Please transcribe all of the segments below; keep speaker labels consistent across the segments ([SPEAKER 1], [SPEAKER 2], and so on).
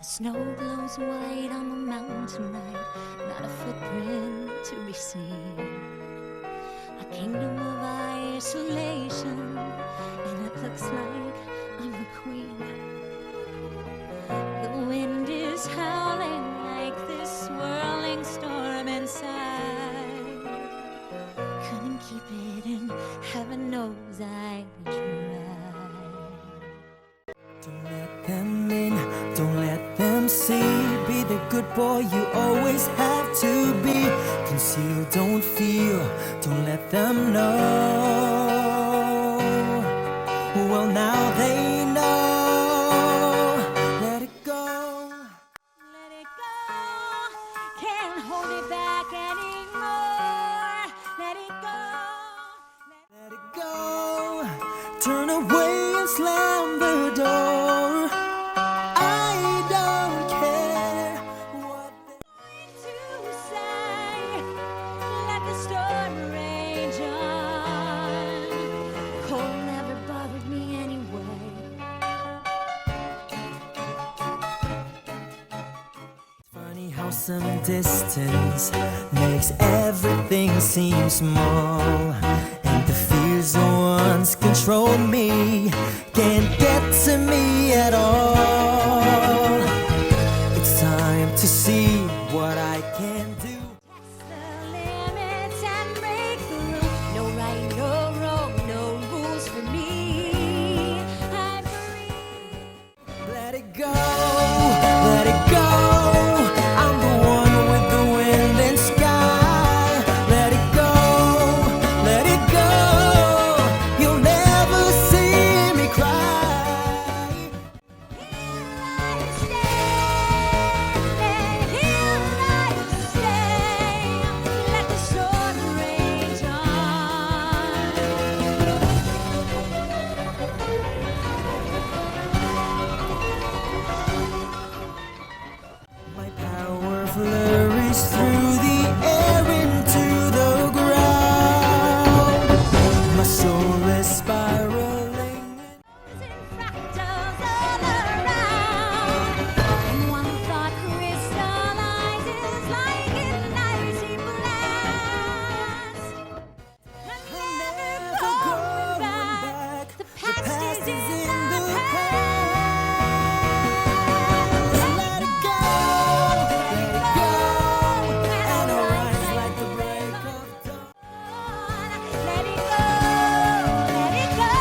[SPEAKER 1] Snow glows white on the mountain tonight, not a footprint to be seen. A kingdom of isolation, and it looks like I'm the queen. The wind is howling like this swirling storm inside. Couldn't keep it in, heaven knows I tried.
[SPEAKER 2] Don't let them in, don't let them see. Be the good boy you always have to be. Conceal, don't feel, don't let them know. Well, now they know. Let it go.
[SPEAKER 1] Let it go, can't hold it back anymore. Let it go.
[SPEAKER 2] Let it go. Turn away and slam the door. I don't care what
[SPEAKER 1] To say, let the storm rage on. Cold never bothered me anyway.
[SPEAKER 2] Funny how some distance makes everything seem small, and the fears that once control me can't get to me at all. It's time to see what I can do.
[SPEAKER 1] Test the limits and break through. No right, no wrong, no rules for me. I'm free.
[SPEAKER 2] Let it go, let it go. I'm the one with the wind and sky. Let it go, let it go. You'll never see me cry.
[SPEAKER 1] Here I stand, here I stay. Let the storm rage
[SPEAKER 2] My power flurries through the air into the ground. My soul is spiraling.
[SPEAKER 1] in fractals all around. And one thought crystallizes like an icy blast. I'm never going back. The past is in the past.
[SPEAKER 2] Let it go, let it go. And arise like the break of dawn.
[SPEAKER 1] Let it go, let it go.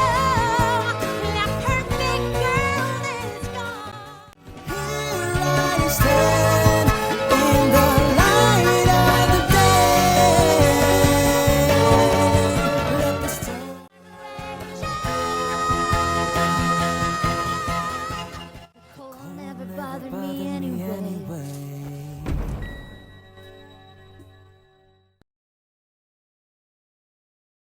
[SPEAKER 1] That perfect girl is gone.
[SPEAKER 2] Here I stand in the light of the day. Let the storm.
[SPEAKER 1] Cold never bothered me